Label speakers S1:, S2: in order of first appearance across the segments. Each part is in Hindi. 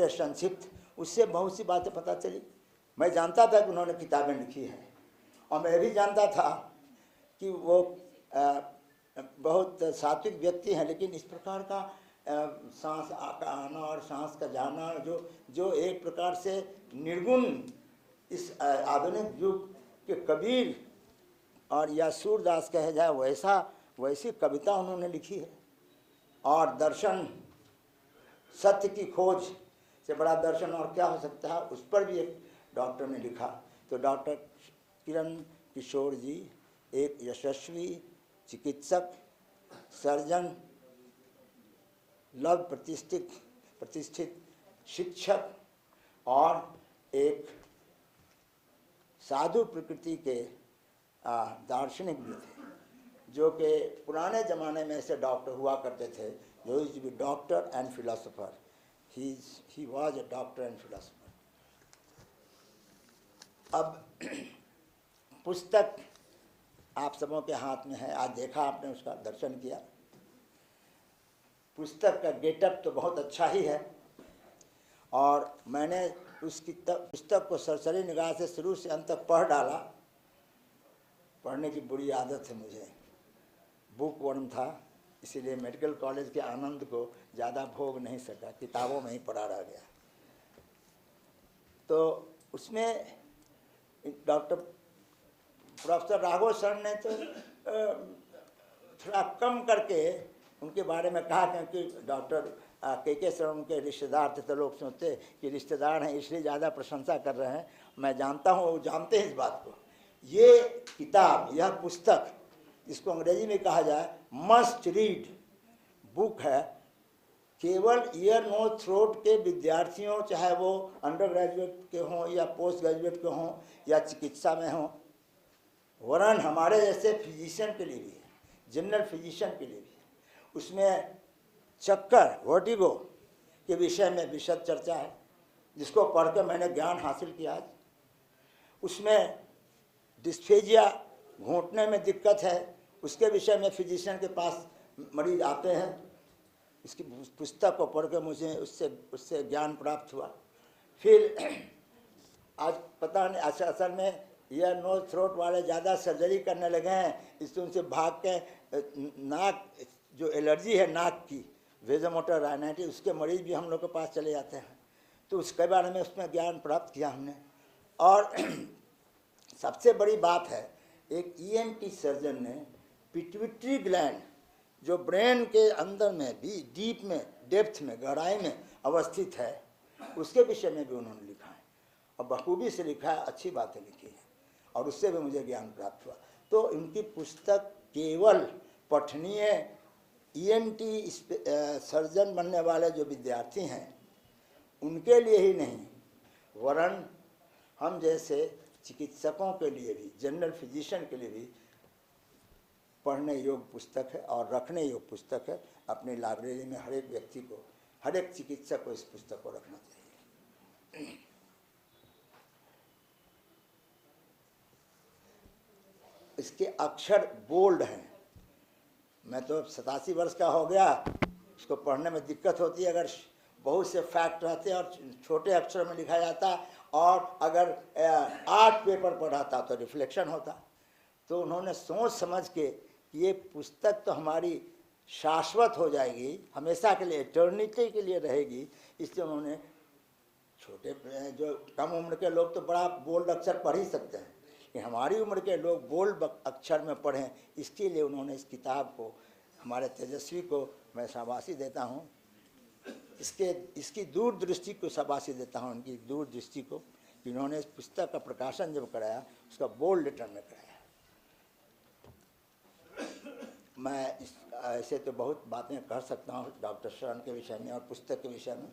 S1: संक्षिप्त, उससे बहुत सी बातें पता चली। मैं जानता था कि उन्होंने किताबें लिखी हैं, और मैं भी जानता था कि वो बहुत सात्विक व्यक्ति हैं, लेकिन इस प्रकार का सांस का आना और सांस का जाना जो एक प्रकार से निर्गुण इस आधुनिक युग के कबीर और या सूरदास कहे जाए वैसी कविता उन्होंने लिखी है। और दर्शन, सत्य की खोज से बड़ा दर्शन और क्या हो सकता है, उस पर भी एक डॉक्टर ने लिखा। तो डॉक्टर किरण किशोर जी एक यशस्वी चिकित्सक, सर्जन, लव प्रतिष्ठित शिक्षक और एक साधु प्रकृति के दार्शनिक भी थे, जो कि पुराने ज़माने में ऐसे डॉक्टर हुआ करते थे, जो used to be doctor and philosopher. He was a doctor and philosopher. अब पुस्तक आप सबों के हाथ में है, आज देखा आपने, उसका दर्शन किया। पुस्तक का गेटअप तो बहुत अच्छा ही है, और मैंने उस पुस्तक को सरसरी निगाह से शुरू से अंत तक पढ़ डाला। पढ़ने की बुरी आदत है मुझे, बुक वर्म था, इसीलिए मेडिकल कॉलेज के आनंद को ज़्यादा भोग नहीं सका, किताबों में ही पढ़ा रह गया। तो उसमें डॉक्टर प्रोफेसर राघव सर ने तो थोड़ा कम करके उनके बारे में कहा, क्योंकि डॉक्टर के सर उनके रिश्तेदार थे, तो लोग सोचते कि रिश्तेदार हैं इसलिए ज़्यादा प्रशंसा कर रहे हैं। मैं जानता हूँ, वो जानते हैं इस बात को। ये किताब, यह पुस्तक, जिसको अंग्रेजी में कहा जाए मस्ट रीड बुक है, केवल ईयर नो थ्रोट के विद्यार्थियों, चाहे वो अंडर ग्रेजुएट के हों या पोस्ट ग्रेजुएट के हों या चिकित्सा में हों, वरन हमारे जैसे फिजिशियन के लिए भी है, जनरल फिजिशियन के लिए भी है। उसमें चक्कर, वर्टिगो के विषय में विशद चर्चा है, जिसको पढ़ कर मैंने ज्ञान हासिल किया आज। उसमें डिस्फेजिया, घुटने में दिक्कत है, उसके विषय में फिजिशियन के पास मरीज आते हैं। इसकी पुस्तक को पढ़ कर मुझे उससे ज्ञान प्राप्त हुआ। फिर आज पता नहीं, असल में ईयर नो थ्रोट वाले ज़्यादा सर्जरी करने लगे हैं, इससे उनसे भाग के नाक, जो एलर्जी है नाक की, वेजोमोटर राइनाइटिस, उसके मरीज भी हम लोग के पास चले जाते हैं। तो उसके बारे में उसमें ज्ञान प्राप्त किया हमने। और सबसे बड़ी बात है, एक ईएनटी सर्जन ने पिट्यूटरी ग्लैंड, जो ब्रेन के अंदर में भी डीप में, डेप्थ में, गहराई में अवस्थित है, उसके विषय में भी उन्होंने लिखा है, और बखूबी से लिखा है, अच्छी बातें लिखी हैं, और उससे भी मुझे ज्ञान प्राप्त हुआ। तो उनकी पुस्तक केवल पठनीय, ईएनटी सर्जन बनने वाले जो विद्यार्थी हैं उनके लिए ही नहीं, वरन हम जैसे चिकित्सकों के लिए भी, जनरल फिजिशियन के लिए भी पढ़ने योग्य पुस्तक है और रखने योग्य पुस्तक है। अपनी लाइब्रेरी में हर एक व्यक्ति को, हर एक चिकित्सक को इस पुस्तक को रखना चाहिए। इसके अक्षर बोल्ड हैं। मैं तो 87 वर्ष का हो गया, इसको पढ़ने में दिक्कत होती है। अगर बहुत से फैक्ट रहते और छोटे अक्षर में लिखा जाता, और अगर 8 पेपर पढ़ाता तो रिफ्लेक्शन होता। तो उन्होंने सोच समझ के, ये पुस्तक तो हमारी शाश्वत हो जाएगी, हमेशा के लिए, इटर्निटी के लिए रहेगी, इसलिए उन्होंने छोटे, जो कम उम्र के लोग तो बड़ा बोल्ड अक्षर पढ़ ही सकते हैं, कि हमारी उम्र के लोग बोल्ड अक्षर में पढ़ें, इसके लिए उन्होंने इस किताब को, हमारे तेजस्वी को मैं शाबाशी देता हूँ। इसकी दूरदृष्टि को शाबाशी देता हूँ, उनकी दूरदृष्टि को, कि उन्होंने इस पुस्तक का प्रकाशन जब कराया, उसका बोल्ड लेटर में कराया। मैं ऐसे तो बहुत बातें कर सकता हूँ डॉक्टर शरण के विषय में और पुस्तक के विषय में,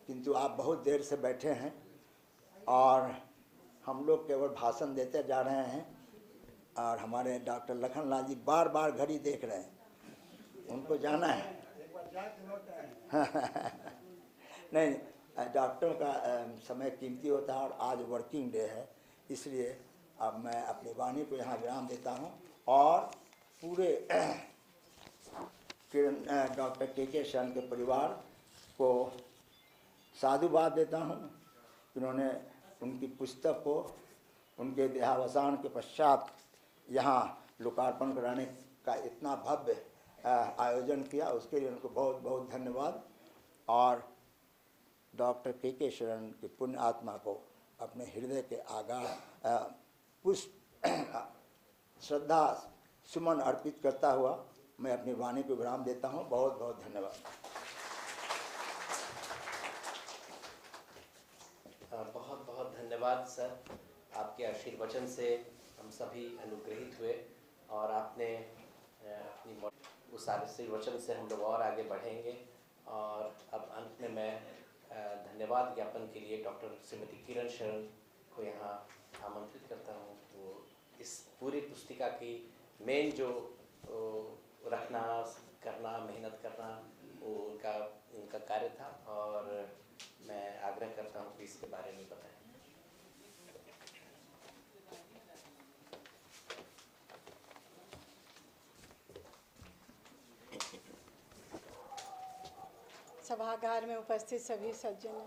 S1: किंतु आप बहुत देर से बैठे हैं और हम लोग केवल भाषण देते जा रहे हैं, और हमारे डॉक्टर लखनलाल जी बार बार घड़ी देख रहे हैं, उनको जाना है। नहीं, डॉक्टरों का समय कीमती होता है, और आज वर्किंग डे है, इसलिए अब मैं अपनी वाणी को यहाँ विराम देता हूँ, और पूरे डॉक्टर के शरण के परिवार को साधुवाद देता हूँ कि उन्होंने उनकी पुस्तक को उनके देहावसान के पश्चात यहाँ लोकार्पण कराने का इतना भव्य आयोजन किया, उसके लिए उनको बहुत बहुत धन्यवाद। और डॉक्टर के शरण की पुण्य आत्मा को अपने हृदय के आगाह पुष्प श्रद्धा सुमन अर्पित करता हुआ मैं अपनी वाणी को विराम देता हूँ। बहुत बहुत धन्यवाद।
S2: बहुत बहुत धन्यवाद सर, आपके आशीर्वचन से हम सभी अनुग्रहित हुए और आपने अपनी उस आशीर्वचन से हम लोग और आगे बढ़ेंगे। और अब अंत में मैं धन्यवाद ज्ञापन के लिए डॉक्टर श्रीमती किरण शरण को यहाँ आमंत्रित करता हूँ। वो इस पूरी पुस्तिका की मेन जो रखना करना मेहनत करना वो उनका कार्य था और मैं आग्रह करता हूँ कि इसके बारे में बताएं।
S3: सभागार में उपस्थित सभी सज्जन,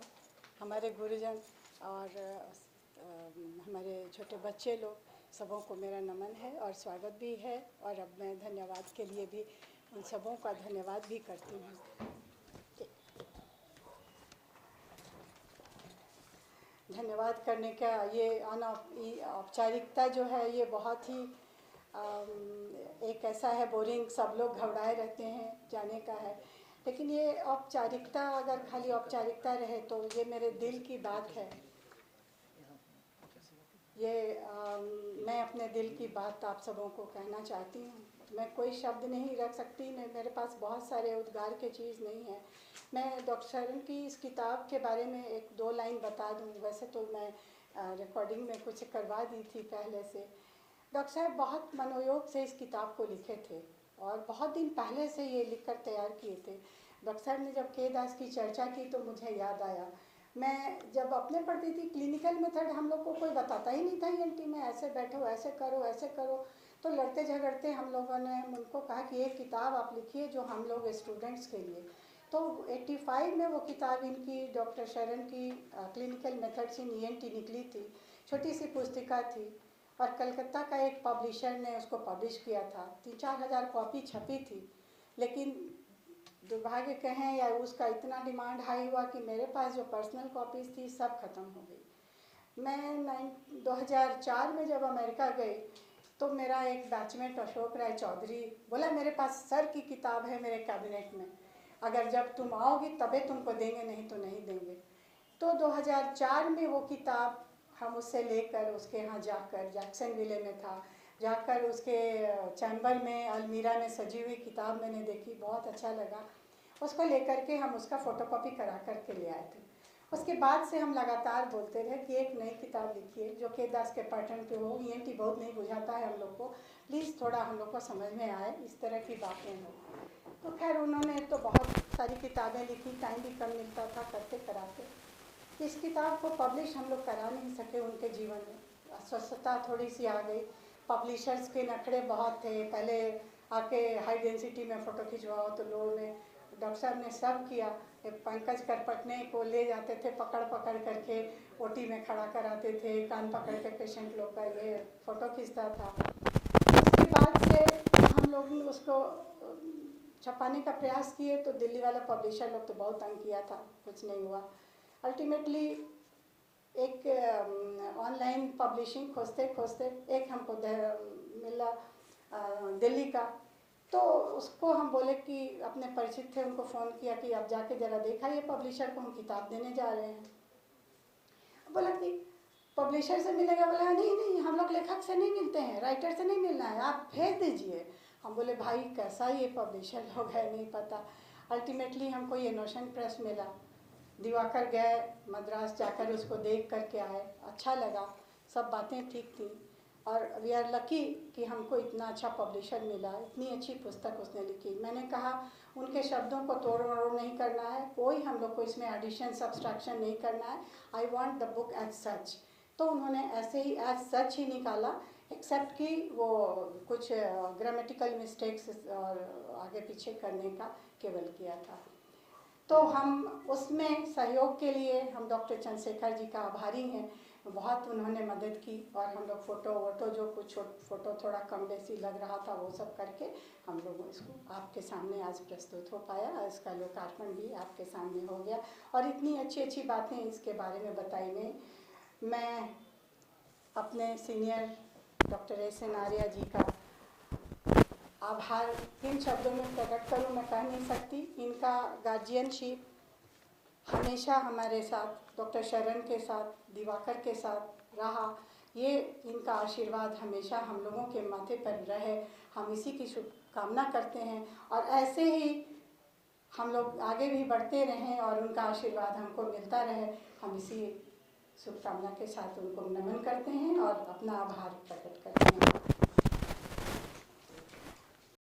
S3: हमारे गुरुजन और हमारे छोटे बच्चे लोग, सबों को मेरा नमन है और स्वागत भी है। और अब मैं धन्यवाद के लिए भी उन सबों का धन्यवाद भी करती हूँ। धन्यवाद करने का ये औपचारिकता जो है ये बहुत ही एक ऐसा है बोरिंग, सब लोग घबराए रहते हैं जाने का है, लेकिन ये औपचारिकता अगर खाली औपचारिकता रहे तो ये मेरे दिल की बात है। ये मैं अपने दिल की बात आप सबों को कहना चाहती हूँ। मैं कोई शब्द नहीं रख सकती, मैं मेरे पास बहुत सारे उद्गार के चीज़ नहीं है। मैं डॉक्टर शरण की इस किताब के बारे में एक दो लाइन बता दूँ। वैसे तो मैं रिकॉर्डिंग में कुछ करवा दी थी पहले से। डॉक्टर साहब बहुत मनोयोग से इस किताब को लिखे थे और बहुत दिन पहले से ये लिखकर तैयार किए थे। डॉक्टर साहब ने जब के दास की चर्चा की तो मुझे याद आया, मैं जब अपने पढ़ती थी क्लिनिकल मेथड हम लोग को कोई बताता ही नहीं था ENT में ऐसे बैठो ऐसे करो, तो लड़ते झगड़ते हम लोगों ने उनको कहा कि एक किताब आप लिखिए जो हम लोग स्टूडेंट्स के लिए। तो 85 में वो किताब इनकी डॉक्टर शरण की क्लिनिकल मेथड्स इन ENT निकली थी। छोटी सी पुस्तिका थी और कलकत्ता का एक पब्लिशर ने उसको पब्लिश किया था। 3-4 हज़ार कॉपी छपी थी, लेकिन दुर्भाग्य कहें या उसका इतना डिमांड हाई हुआ कि मेरे पास जो पर्सनल कॉपीज़ थी सब ख़त्म हो गई। मैं 2004 में जब अमेरिका गई तो मेरा एक बैचमेट अशोक राय चौधरी बोला, मेरे पास सर की किताब है मेरे कैबिनेट में, अगर जब तुम आओगी तबे तुमको देंगे, नहीं तो नहीं देंगे। तो 2004 में वो किताब हम उससे लेकर उसके यहाँ जाकर, जैक्सनविले में था, जाकर उसके चैम्बर में अलमीरा में सजी हुई किताब मैंने देखी, बहुत अच्छा लगा। उसको लेकर के हम उसका फ़ोटोकॉपी करा कर के ले आए थे। उसके बाद से हम लगातार बोलते रहे कि एक नई किताब लिखिए जो के दास के पैटर्न पे हो। ENT बहुत नहीं बुझाता है हम लोग को, प्लीज़ थोड़ा हम लोग को समझ में आए, इस तरह की बातें हो। तो खैर उन्होंने तो बहुत सारी किताबें लिखी, टाइम भी कम मिलता था करते कराते। इस किताब को पब्लिश हम लोग करा नहीं सके उनके जीवन में, अस्वस्थता थोड़ी सी आ गई। पब्लिशर्स के नखरे बहुत थे, पहले आके हाई डेंसिटी में फ़ोटो खिंचवाओ तो लोगों ने, डॉक्टर साहब ने सब किया। पंकज करपटने को ले जाते थे पकड़ करके, OT में खड़ा कराते थे, कान पकड़ के पेशेंट लोग का ये फ़ोटो खींचता था। उसके बाद से हम लोग ने उसको छपाने का प्रयास किए तो दिल्ली वाला पब्लिशर लोग तो बहुत तंग किया था, कुछ नहीं हुआ। अल्टीमेटली एक ऑनलाइन पब्लिशिंग खोजते खोजते एक हमको मिला दिल्ली का, तो उसको हम बोले कि अपने परिचित थे, उनको फ़ोन किया कि आप जाके ज़रा देखा ये पब्लिशर को, हम किताब देने जा रहे हैं। बोला कि पब्लिशर से मिलेगा? बोला नहीं हम लोग लेखक से नहीं मिलते हैं, राइटर से नहीं मिलना है, आप भेज दीजिए। हम बोले भाई कैसा ये पब्लिशर लोग है नहीं पता। अल्टीमेटली हमको ये नोशन प्रेस मिला, दिवाकर गए मद्रास, जाकर उसको देख करके आए, अच्छा लगा, सब बातें ठीक थी। और वी आर लकी कि हमको इतना अच्छा पब्लिशर मिला, इतनी अच्छी पुस्तक उसने लिखी। मैंने कहा उनके शब्दों को तोड़ मरोड़ नहीं करना है, कोई हम लोग को इसमें एडिशन सब्सट्रैक्शन नहीं करना है, I want the book as such. तो उन्होंने ऐसे ही एज सच ही निकाला, एक्सेप्ट कि वो कुछ ग्रामेटिकल मिस्टेक्स और आगे पीछे करने का केवल किया था। तो हम उसमें सहयोग के लिए हम डॉक्टर चंद्रशेखर जी का आभारी हैं। बहुत उन्होंने मदद की और हम लोग फ़ोटो वोटो जो कुछ फ़ोटो थोड़ा कम बेसी लग रहा था वो सब करके हम लोग इसको आपके सामने आज प्रस्तुत हो पाया। इसका लोकार्पण भी आपके सामने हो गया और इतनी अच्छी अच्छी बातें इसके बारे में बताई गई। मैं अपने senior doctor SN. Arya ji का आभार किन शब्दों में प्रकट करूं मैं कह नहीं सकती। इनका गार्जियनशिप हमेशा हमारे साथ, डॉक्टर शरण के साथ, दिवाकर के साथ रहा। ये इनका आशीर्वाद हमेशा हम लोगों के माथे पर रहे, हम इसी की शुभकामना करते हैं और ऐसे ही हम लोग आगे भी बढ़ते रहें और उनका आशीर्वाद हमको मिलता रहे। हम इसी शुभकामना के साथ उनको नमन करते हैं और अपना आभार प्रकट करते हैं।